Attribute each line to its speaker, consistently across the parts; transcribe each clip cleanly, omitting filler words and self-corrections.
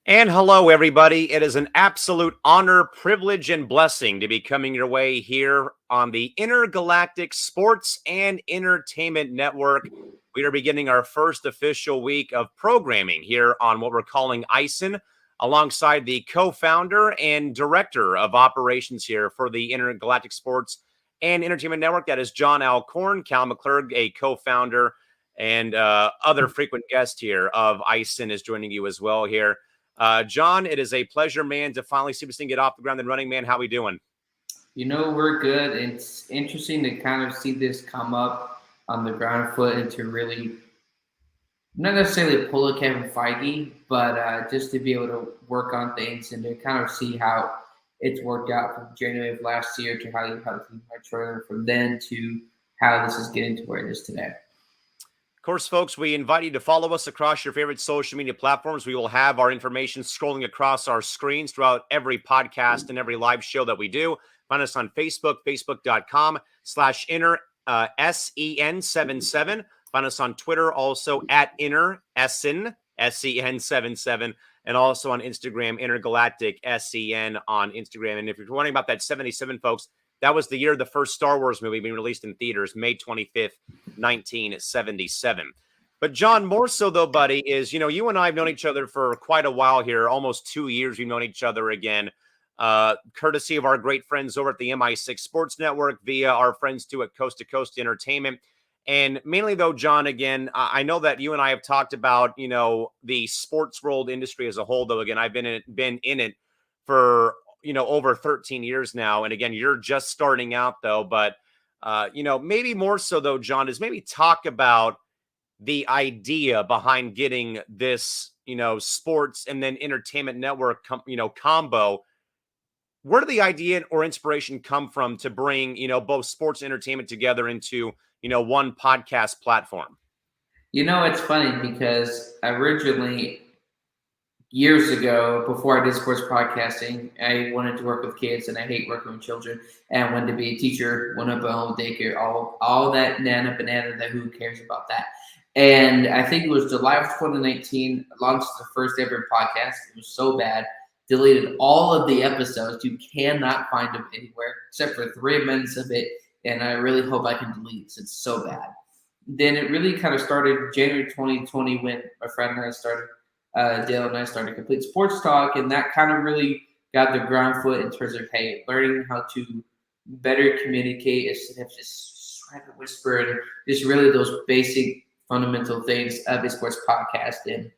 Speaker 1: And hello, everybody. It is an absolute honor, privilege, and blessing to be coming your way here on the Intergalactic Sports and Entertainment Network. We are beginning our first official week of programming here on what we're calling ISEN, alongside the co-founder and director of operations here for the Intergalactic Sports and Entertainment Network. That is John Alcorn, Cal McClurg, a co-founder and other frequent guest here of ISEN is joining you as well here. John, it is a pleasure, man, to finally see this thing get off the ground and running, man. How we doing?
Speaker 2: We're good. It's interesting to kind of see this come up on the ground foot and to really not necessarily pull a Kevin Feige, but just to be able to work on things and to kind of see how it's worked out from January of last year to how you have my trailer from then to how this is getting to where it is today.
Speaker 1: Of course, folks, we invite you to follow us across your favorite social media platforms. We will have our information scrolling across our screens throughout every podcast and every live show that we do. Find us on Facebook, facebook.com/inner SEN77. Find us on Twitter, also at inner SEN SEN77, and also on Instagram, Intergalactic SEN on Instagram. And if you're wondering about that 77, folks, that was the year the first Star Wars movie being released in theaters, May 25th, 1977. But John, more so though, buddy, is, you and I have known each other for quite a while here, almost 2 years we've known each other again, courtesy of our great friends over at the MI6 Sports Network via our friends too at Coast to Coast Entertainment. And mainly though, John, again, I know that you and I have talked about, the sports world industry as a whole, though, again, I've been in it for over 13 years now. And again, you're just starting out though, but maybe more so though, John, is maybe talk about the idea behind getting this, sports and then entertainment network, combo. Where did the idea or inspiration come from to bring, both sports and entertainment together into, one podcast platform?
Speaker 2: It's funny because originally years ago, before I did sports podcasting, I wanted to work with kids, and I hate working with children. And I wanted to be a teacher, wanted to own daycare, all that nana banana. That who cares about that? And I think it was July of 2019. Launched the first ever podcast. It was so bad, deleted all of the episodes. You cannot find them anywhere except for 3 minutes of it. And I really hope I can delete it. It's so bad. Then it really kind of started January 2020 when my friend and I started. Dale and I started Complete Sports Talk, and that kind of really got the ground foot in terms of, hey, learning how to better communicate instead of just trying to whisper, and just really those basic fundamental things of a sports podcast. And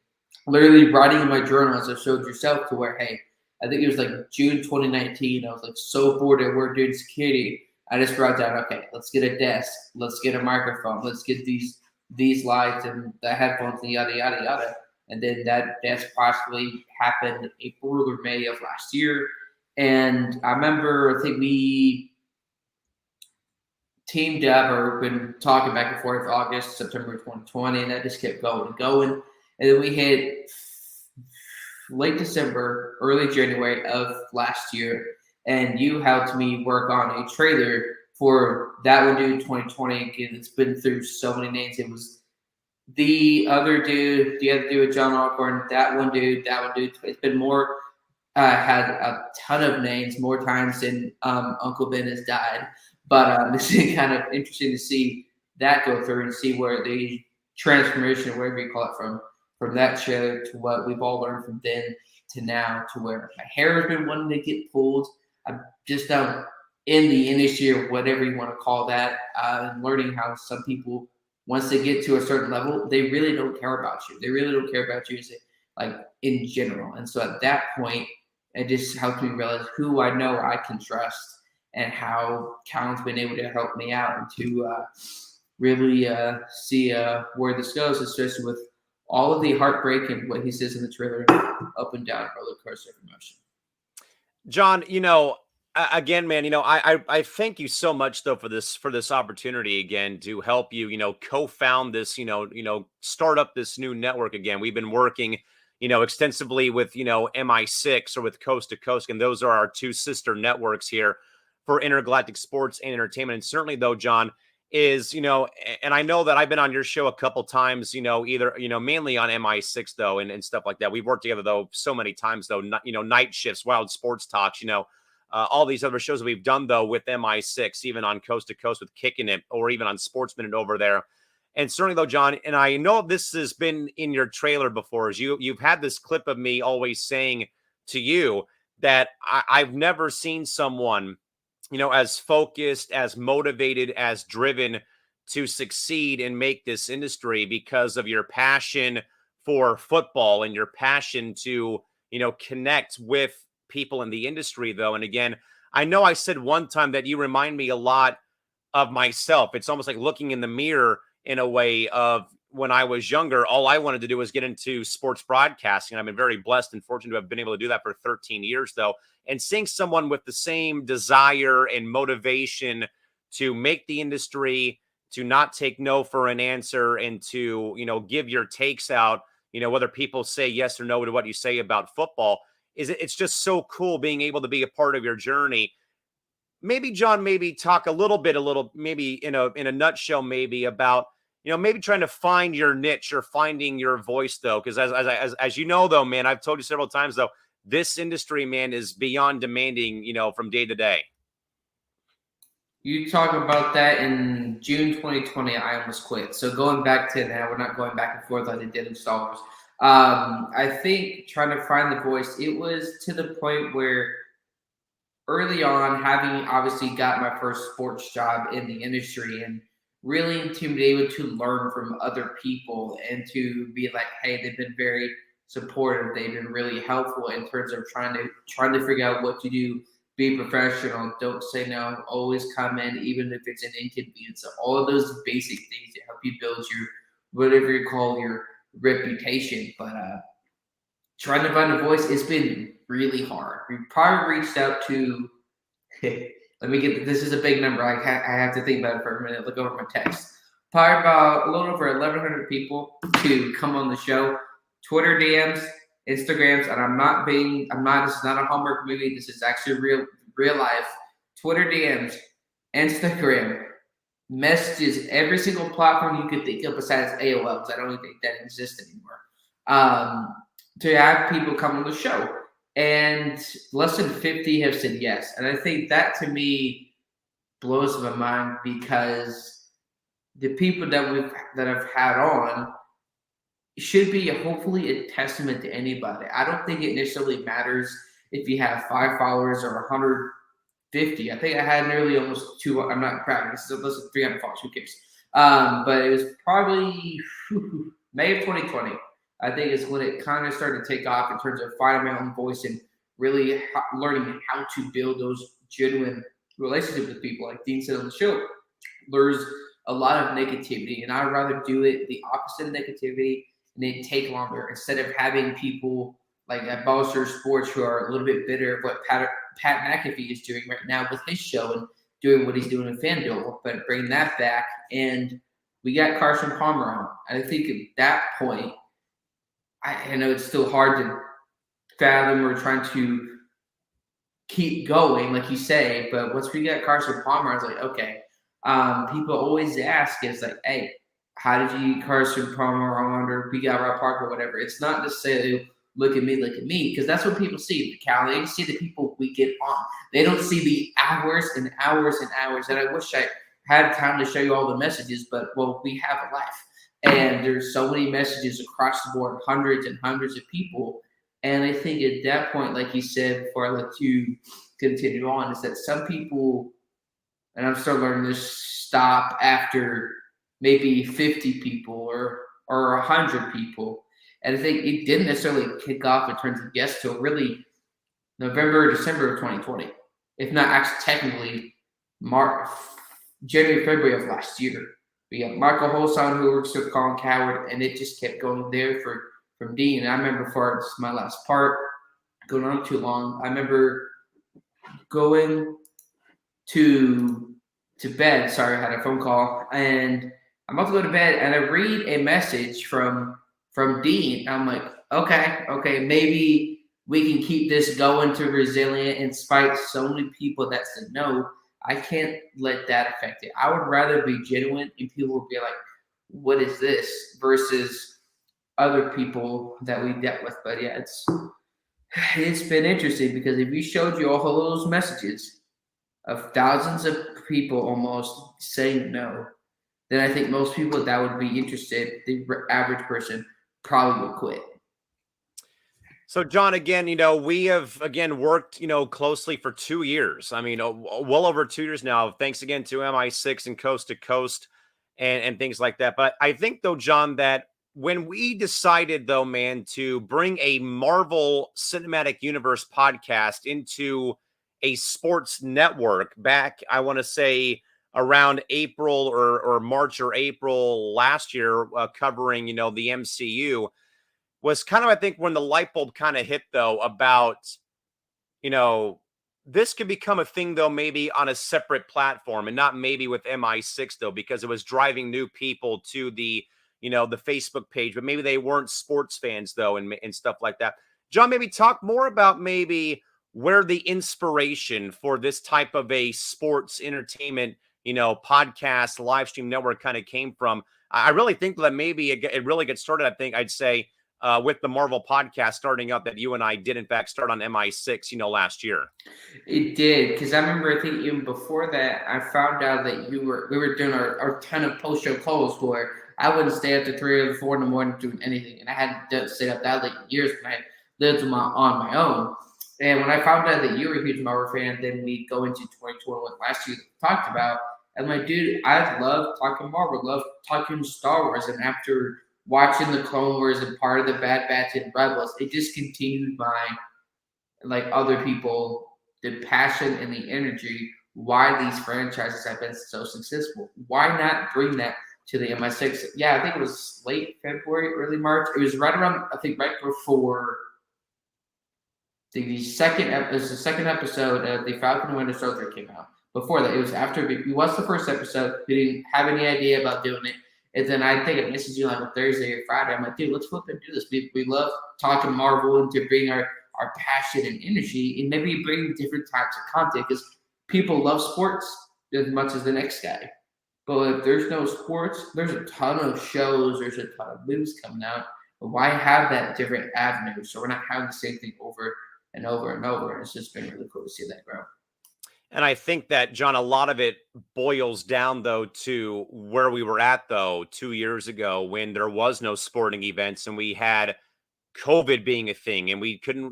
Speaker 2: literally writing in my journal, as I showed yourself, to where, hey, I think it was like June 2019, I was like so bored at work doing security. I just wrote down, okay, let's get a desk, let's get a microphone, let's get these lights and the headphones and yada, yada, yada. And then that's possibly happened April or May of last year. And I remember, I think we teamed up or been talking back and forth August, September 2020, and that just kept going and going. And then we hit late December, early January of last year, and you helped me work on a trailer for That One Dude 2020. Again, it's been through so many names. It was the other dude with John Alcorn, that one dude. It's been more, had a ton of names, more times than Uncle Ben has died. But it's been kind of interesting to see that go through and see where the transformation, whatever you call it, from that trailer to what we've all learned from then to now, to where my hair has been wanting to get pulled. I'm just in the industry, or whatever you want to call that, and learning how some people, once they get to a certain level, they really don't care about you. They really don't care about you, like, in general. And so at that point, it just helped me realize who I know I can trust and how Callan's been able to help me out and to really see where this goes, especially with all of the heartbreak and what he says in the trailer, up and down roller coaster of emotion.
Speaker 1: John, again, man, I thank you so much though for this opportunity again to help you, co-found this, start up this new network again. We've been working, extensively with, MI6 or with Coast to Coast, and those are our two sister networks here for Intergalactic Sports and Entertainment. And certainly though, John, is, and I know that I've been on your show a couple times, either, mainly on MI6 though, and stuff like that. We've worked together though so many times though, night shifts, wild sports talks, all these other shows that we've done though with MI6, even on Coast to Coast with Kicking It, or even on Sports Minute over there. And certainly though, John, and I know this has been in your trailer before, is you've had this clip of me always saying to you that I've never seen someone, as focused, as motivated, as driven to succeed and make this industry because of your passion for football and your passion to, connect with people in the industry, though. And again, I know I said one time that you remind me a lot of myself. It's almost like looking in the mirror in a way of when I was younger. All I wanted to do was get into sports broadcasting. I've been very blessed and fortunate to have been able to do that for 13 years, though. And seeing someone with the same desire and motivation to make the industry, to not take no for an answer, and to, give your takes out, whether people say yes or no to what you say about football, it's just so cool being able to be a part of your journey. Maybe, John, maybe talk a little, maybe in a nutshell, maybe about, maybe trying to find your niche or finding your voice, though. Because as you know, though, man, I've told you several times, though, this industry, man, is beyond demanding, from day to day.
Speaker 2: You talk about that in June 2020, I almost quit. So going back to now, we're not going back and forth like they did in Star Wars. I think trying to find the voice, it was to the point where early on, having obviously got my first sports job in the industry and really to be able to learn from other people and to be like, hey, they've been very supportive. They've been really helpful in terms of trying to figure out what to do. Be professional. Don't say no. Always come in, even if it's an inconvenience. So all of those basic things to help you build your whatever you call your reputation. But trying to find a voice, it's been really hard. We probably reached out to. Let me get. This is a big number. I have to think about it for a minute. Look over my text. Probably about a little over 1,100 people to come on the show. Twitter DMs, Instagrams, and this is not a Hallmark movie. This is actually real life. Twitter DMs, Instagram, messages, every single platform you could think of besides AOL, because I don't even think that exists anymore. To have people come on the show. And less than 50 have said yes. And I think that to me blows my mind, because the people that I've had on should be hopefully a testament to anybody. I don't think it necessarily matters if you have 5 followers or 150. I think I had nearly almost 200. I'm not proud. This is less than 300 followers. Who cares? But it was probably May of 2020. I think is when it kind of started to take off in terms of finding my own voice and really learning how to build those genuine relationships with people. Like Dean said on the show, there's a lot of negativity, and I'd rather do it the opposite of negativity and it take longer, instead of having people like at Bolster Sports who are a little bit bitter of what Pat McAfee is doing right now with his show and doing what he's doing in FanDuel, but bring that back. And we got Carson Palmer on. And I think at that point, I know it's still hard to fathom or trying to keep going, like you say, but once we got Carson Palmer, I was like, okay. People always ask, is like, hey, how did you get Carson Palmer on, or we got Rob Parker, or whatever. It's not necessarily look at me, because that's what people see. They see the people we get on. They don't see the hours and hours and hours. And I wish I had time to show you all the messages, but well, we have a life. And there's so many messages across the board, hundreds and hundreds of people. And I think at that point, like you said, before I let you continue on, is that some people, and I'm still learning this, stop after maybe 50 people or 100 people. And I think it didn't necessarily kick off in terms of guests till really November or December of 2020, if not actually technically January, February of last year. We got Michael Holson, who works with Colin Coward, and it just kept going there from Dean. And I remember before this is my last part, going on too long, I remember going to bed. Sorry, I had a phone call, and I'm about to go to bed, and I read a message from Dean. I'm like, okay, maybe we can keep this going to resilient in spite of so many people that said no. I can't let that affect it. I would rather be genuine and people would be like, what is this? Versus other people that we dealt with. But yeah, it's been interesting because if we showed you all those messages of thousands of people almost saying no, then I think most people that would be interested, the average person, probably would quit.
Speaker 1: So, John, again, we have again worked, closely for 2 years. I mean, well over 2 years now. Thanks again to MI6 and Coast to Coast and things like that. But I think, though, John, that when we decided, though, man, to bring a Marvel Cinematic Universe podcast into a sports network back, I want to say around April or March or April last year, covering, the MCU was kind of, I think, when the light bulb kind of hit, though, about, you know, this could become a thing, though, maybe on a separate platform and not maybe with MI6, though, because it was driving new people to the Facebook page, but maybe they weren't sports fans, though, and stuff like that. John, maybe talk more about maybe where the inspiration for this type of a sports entertainment, podcast, live stream network kind of came from. I really think that maybe it really gets started, I think I'd say, with the Marvel podcast starting up that you and I did, in fact, start on MI6, last year.
Speaker 2: It did, because I remember, I think even before that, I found out that we were doing our ton of post-show calls where I wouldn't stay up to 3 or 4 in the morning doing anything. And I hadn't stayed up that late years when I lived on my own. And when I found out that you were a huge Marvel fan, then we go into 2021 last year that we talked about. And my dude, I love talking Marvel, love talking Star Wars. And after watching the Clone Wars and part of the Bad Batch and Rebels, it just continued my, like other people, the passion and the energy, why these franchises have been so successful. Why not bring that to the MI6? Yeah, I think it was late February, early March. It was right around, I think, right before the second episode of The Falcon and Winter Soldier came out. Before that, it was after we watched the first episode. We didn't have any idea about doing it. And then I think it messaged you like a Thursday or Friday. I'm like, dude, let's flip and do this. We love talking Marvel and to bring our passion and energy and maybe bring different types of content because people love sports as much as the next guy. But if there's no sports, there's a ton of shows, there's a ton of movies coming out. But why have that different avenue? So we're not having the same thing over and over and over. And it's just been really cool to see that grow.
Speaker 1: And I think that, John, a lot of it boils down, though, to where we were at, though, 2 years ago when there was no sporting events and we had COVID being a thing and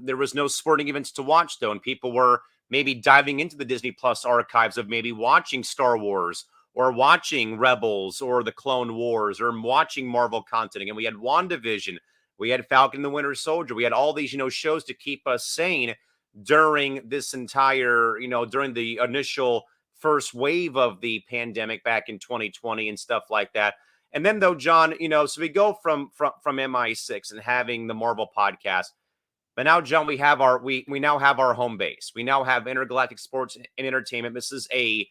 Speaker 1: there was no sporting events to watch, though. And people were maybe diving into the Disney Plus archives of maybe watching Star Wars or watching Rebels or the Clone Wars or watching Marvel content. And we had WandaVision, we had Falcon and the Winter Soldier, we had all these, shows to keep us sane during this entire, during the initial first wave of the pandemic back in 2020 and stuff like that. And then, though, John, so we go from MI6 and having the Marvel podcast, but now, John, we now have our home base. We now have Intergalactic Sports and Entertainment. This is a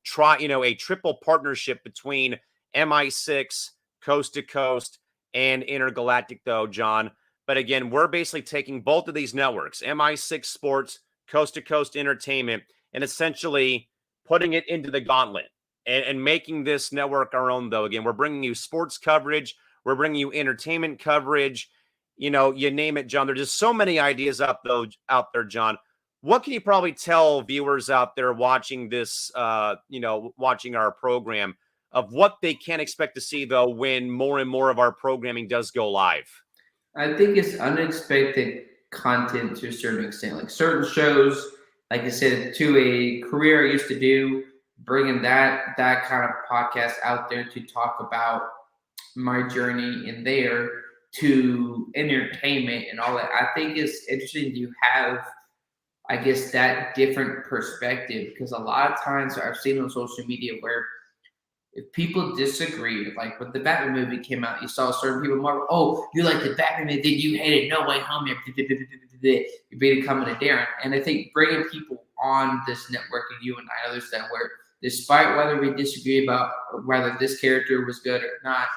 Speaker 1: triple partnership between MI6, Coast to Coast, and Intergalactic, though, John. But again, we're basically taking both of these networks, MI6 Sports, Coast to Coast Entertainment, and essentially putting it into the gauntlet and making this network our own, though. Again, we're bringing you sports coverage. We're bringing you entertainment coverage. You name it, John. There's just so many ideas out there, John. What can you probably tell viewers out there watching this, watching our program of what they can expect to see, though, when more and more of our programming does go live?
Speaker 2: I think it's unexpected content to a certain extent. Like certain shows, like I said, to a career I used to do, bringing that kind of podcast out there to talk about my journey in there to entertainment and all that. I think it's interesting to have, I guess, that different perspective because a lot of times I've seen on social media where if people disagree, like when the Batman movie came out, you saw certain people Marvel, oh, you like the Batman movie, then you hated No Way Home, you're being coming to Darren. And I think bringing people on this network and you and I understand where despite whether we disagree about whether this character was good or not,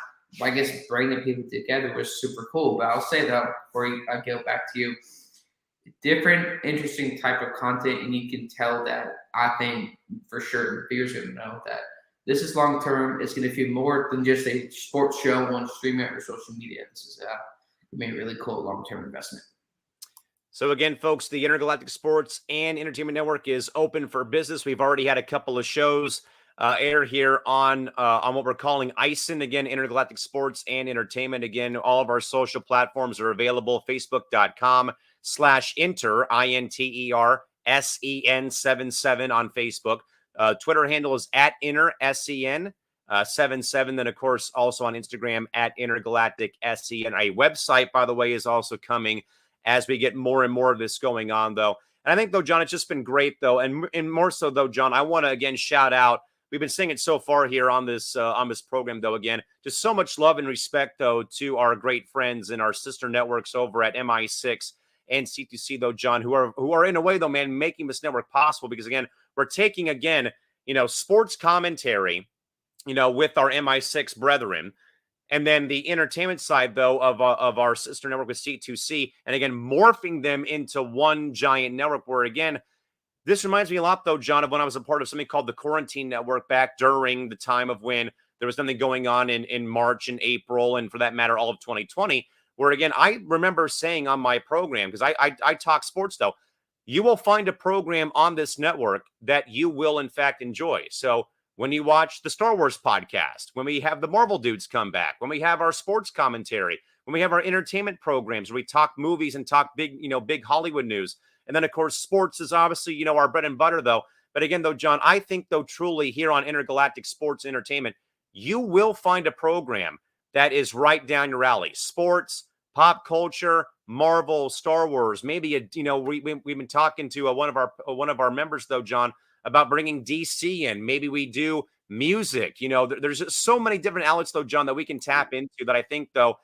Speaker 2: I guess bringing people together was super cool. But I'll say that before I go back to you, different, interesting type of content, and you can tell that I think for sure viewers are going to know that this is long term. It's going to feel more than just a sports show on streaming or social media. This is a really cool long term investment.
Speaker 1: So again, folks, the Intergalactic Sports and Entertainment Network is open for business. We've already had a couple of shows air here on what we're calling ISEN. Again, Intergalactic Sports and Entertainment. Again, all of our social platforms are available. Facebook.com/inter, INTERSEN77 on Facebook. Twitter handle is @InterSEN. 77. Then, of course, also on Instagram @Intergalactic SEN. A website, by the way, is also coming as we get more and more of this going on, though. And I think, though, John, it's just been great, though. And more so, though, John, I want to, again, shout out. We've been saying it so far here on this program, though, again, just so much love and respect, though, to our great friends and our sister networks over at MI6 and C2C, though, John, who are in a way, though, man, making this network possible. Because, again, we're taking, again, sports commentary, with our MI6 brethren. And then the entertainment side, though, of our sister network with C2C, and again, morphing them into one giant network where, again, this reminds me a lot, though, John, of when I was a part of something called the Quarantine Network back during the time of when there was something going on in March and April, and for that matter, all of 2020, where, again, I remember saying on my program, because I talk sports, though, you will find a program on this network that you will, in fact, enjoy. So when you watch the Star Wars podcast, when we have the Marvel dudes come back, when we have our sports commentary, when we have our entertainment programs, where we talk movies and talk big Hollywood news. And then, of course, sports is obviously, our bread and butter, though. But again, though, John, I think, though, truly here on Intergalactic Sports Entertainment, you will find a program that is right down your alley. Sports, pop culture, Marvel, Star Wars. Maybe, we've been talking to one of our members, though, John, about bringing DC in. Maybe we do music. There's just so many different outlets, though, John, that we can tap into that I think, though,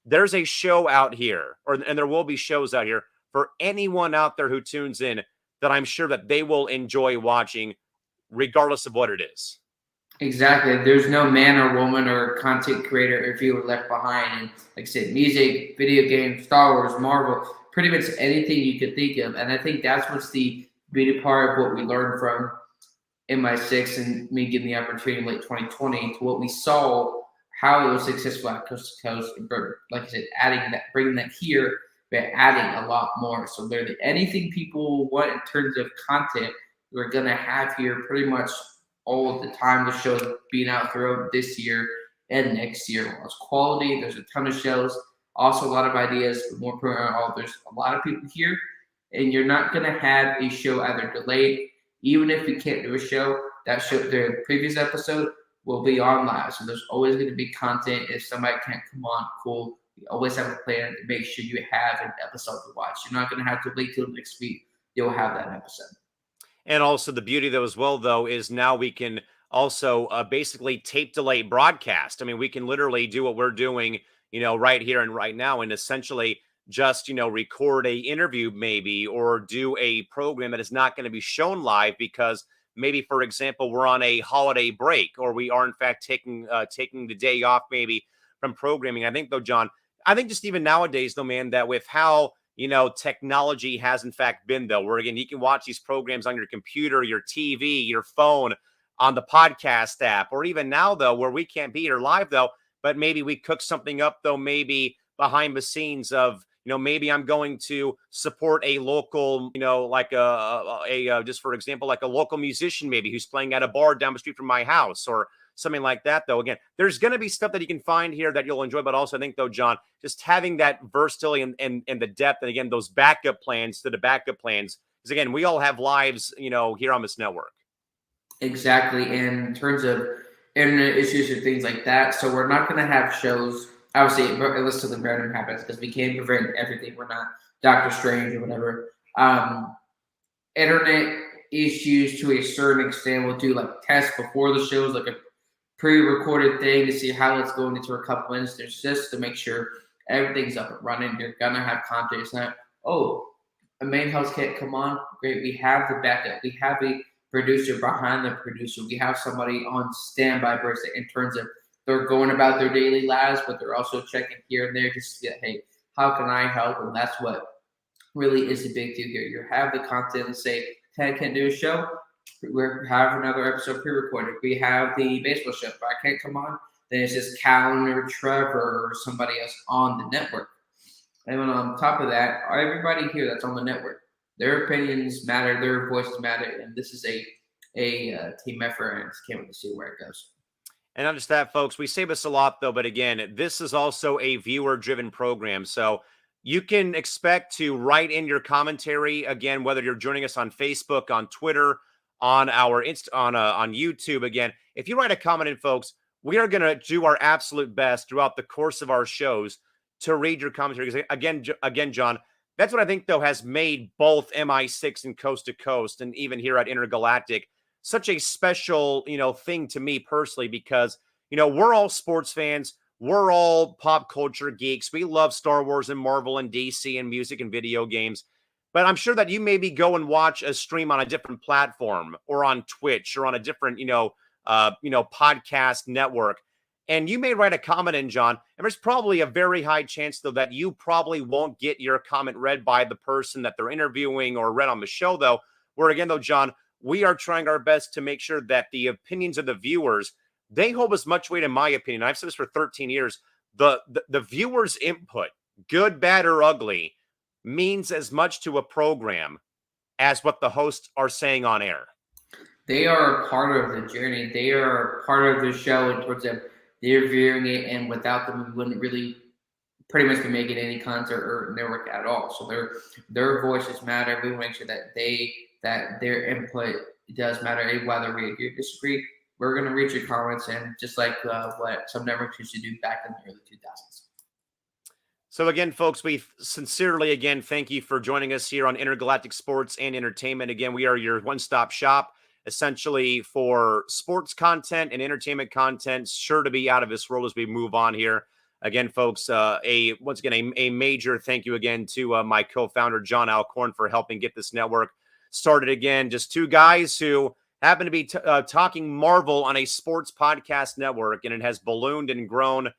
Speaker 1: there's a show out here, and there will be shows out here for anyone out there who tunes in that I'm sure that they will enjoy watching regardless of what it is.
Speaker 2: Exactly. There's no man or woman or content creator or viewer left behind. And like I said, music, video games, Star Wars, Marvel, pretty much anything you could think of. And I think that's what's the beauty part of what we learned from MI6 and me getting the opportunity in late 2020 to what we saw, how it was successful at Coast to Coast. Like I said, bringing that here, but adding a lot more. So literally anything people want in terms of content, we're going to have here pretty much all the time. The shows being out throughout this year and next year. It's quality. There's a ton of shows. Also a lot of ideas. More there's a lot of people here. And you're not going to have a show either delayed. Even if you can't do a show, the previous episode will be on live. So there's always going to be content. If somebody can't come on, cool. You always have a plan to make sure you have an episode to watch. You're not going to have to wait till next week. You'll have that episode.
Speaker 1: And also the beauty, though, as well, though, is now we can also basically tape delay broadcast. I mean, we can literally do what we're doing, right here and right now, and essentially just, record a interview maybe, or do a program that is not going to be shown live because maybe, for example, we're on a holiday break, or we are in fact taking the day off maybe from programming. I think, though, John, just even nowadays, though, man, that with how, technology has in fact been, though, where again, you can watch these programs on your computer, your TV, your phone, on the podcast app, or even now, though, where we can't be here live, though, but maybe we cook something up, though, maybe behind the scenes of, maybe I'm going to support a local, like just for example, like a local musician, maybe who's playing at a bar down the street from my house or something like that, though. Again, there's going to be stuff that you can find here that you'll enjoy, but also I think, though, John, just having that versatility and the depth, and again, those backup plans to the backup plans, because again, we all have lives, here on this network.
Speaker 2: Exactly. In terms of internet issues or things like that, so we're not going to have shows. Obviously, unless something random happens, because we can't prevent everything. We're not Doctor Strange or whatever. Internet issues to a certain extent. We'll do like tests before the shows, like a pre-recorded thing to see how it's going into a couple instances, just to make sure everything's up and running. You're gonna have content. It's not, a main host can't come on. Great, we have the backup. We have a producer behind the producer. We have somebody on standby in terms of they're going about their daily lives, but they're also checking here and there just to get, hey, how can I help? And that's what really is the big deal here. You have the content and say, Ted can't do a show. We have another episode pre-recorded. We have the baseball show, but I can't come on. Then it's just Callan or Trevor or somebody else on the network. And then on top of that, everybody here that's on the network, their opinions matter, their voices matter, and this is a team effort, and I just can't wait to see where it goes.
Speaker 1: And not just that, folks, we say this a lot, though, but again, this is also a viewer-driven program. So you can expect to write in your commentary, again, whether you're joining us on Facebook, on Twitter, on our on YouTube. Again, if you write a comment in, folks, we are going to do our absolute best throughout the course of our shows to read your commentary. Because again, John, that's what I think, though, has made both MI6 and Coast to Coast, and even here at Intergalactic, such a special, thing to me personally, because, we're all sports fans. We're all pop culture geeks. We love Star Wars and Marvel and DC and music and video games. But I'm sure that you maybe go and watch a stream on a different platform or on Twitch or on a different, podcast network. And you may write a comment in, John, and there's probably a very high chance, though, that you probably won't get your comment read by the person that they're interviewing or read on the show, though. Where again, though, John, we are trying our best to make sure that the opinions of the viewers, they hold as much weight, in my opinion. I've said this for 13 years. The viewers' input, good, bad, or ugly, means as much to a program as what the hosts are saying on air.
Speaker 2: They are a part of the journey. They are part of the show, and towards them, they're viewing it, and without them, we wouldn't really pretty much be making any content or network at all. So their voices matter. We make sure that their input does matter. Whether we agree or disagree, we're going to read your comments, and just like what some networks used to do back in the early 2000s.
Speaker 1: So again, folks, we sincerely, again, thank you for joining us here on Intergalactic Sports and Entertainment. Again, we are your one-stop shop, essentially, for sports content and entertainment content, sure to be out of this world as we move on here. Again, folks, once again, a major thank you again to my co-founder, John Alcorn, for helping get this network started again. Just two guys who happen to be talking Marvel on a sports podcast network, and it has ballooned and grown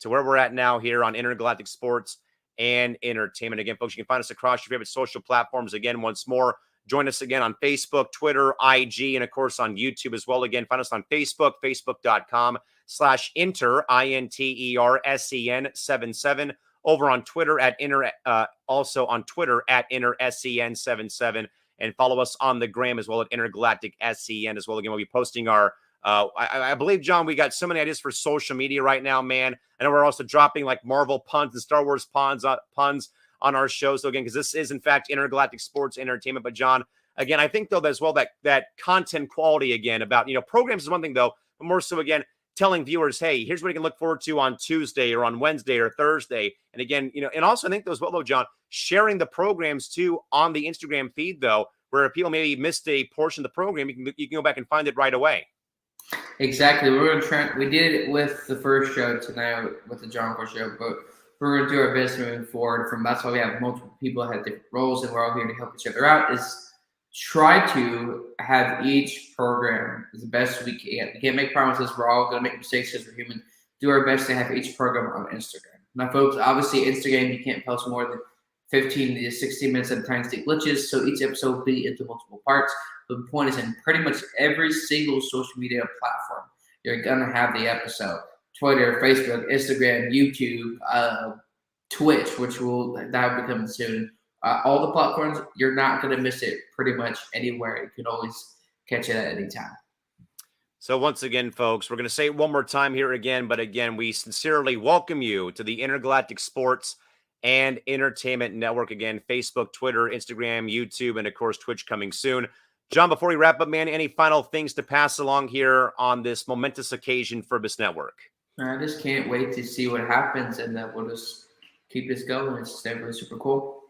Speaker 1: to where we're at now here on Intergalactic Sports and Entertainment. Again, folks, you can find us across your favorite social platforms. Again, once more, join us again on Facebook, Twitter, IG, and of course on YouTube as well. Again, find us on Facebook, facebook.com/inter, INTERSEN77. Over on Twitter at also on Twitter at InterSEN77. And follow us on the gram as well at Intergalactic SEN as well. Again, we'll be posting our I believe, John, we got so many ideas for social media right now, man. I know we're also dropping like Marvel puns and Star Wars puns on our show. So again, because this is in fact Intergalactic Sports Entertainment. But John, again, I think though as well that content quality again about programs is one thing though, but more so again telling viewers, hey, here's what you can look forward to on Tuesday or on Wednesday or Thursday. And again, and also I think those well though, John, sharing the programs too on the Instagram feed though, where people maybe missed a portion of the program, you can go back and find it right away.
Speaker 2: Exactly. We're going to try. We did it with the first show tonight with the John Core show, but we're going to do our best moving forward. That's why we have multiple people that have different roles, and we're all here to help each other out. Is try to have each program as the best we can. We can't make promises. We're all going to make mistakes because we're human. Do our best to have each program on Instagram. Now, folks, obviously Instagram you can't post more than 15 to 16 minutes at a time to take glitches, so each episode will be into multiple parts. The point is, in pretty much every single social media platform, you're going to have the episode. Twitter, Facebook, Instagram, YouTube, Twitch, that will be coming soon. All the platforms, you're not going to miss it pretty much anywhere. You can always catch it at any time.
Speaker 1: So once again, folks, we're going to say it one more time here again, but again, we sincerely welcome you to the Intergalactic Sports and Entertainment Network. Again, Facebook, Twitter, Instagram, YouTube, and of course, Twitch coming soon. John, before we wrap up, man, any final things to pass along here on this momentous occasion for this network?
Speaker 2: I just can't wait to see what happens, and we'll just keep this going. It's definitely super cool.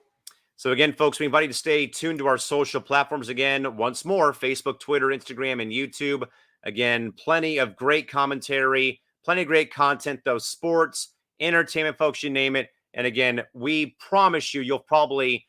Speaker 1: So again, folks, we invite you to stay tuned to our social platforms. Again, once more, Facebook, Twitter, Instagram, and YouTube. Again, plenty of great commentary, plenty of great content, though, sports, entertainment, folks, you name it. And again, we promise you'll probably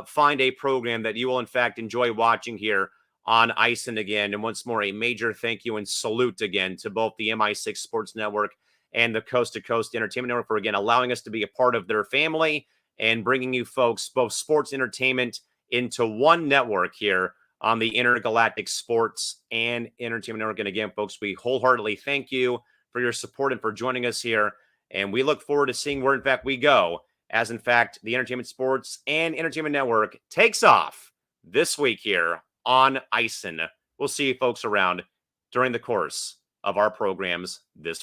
Speaker 1: find a program that you will, in fact, enjoy watching here on ISEN again. And once more, a major thank you and salute again to both the MI6 Sports Network and the Coast to Coast Entertainment Network for, again, allowing us to be a part of their family and bringing you folks both sports entertainment into one network here on the Intergalactic Sports and Entertainment Network. And again, folks, we wholeheartedly thank you for your support and for joining us here. And we look forward to seeing where, in fact, we go as, in fact, the Entertainment Sports and Entertainment Network takes off this week here on ISEN. We'll see you folks around during the course of our programs this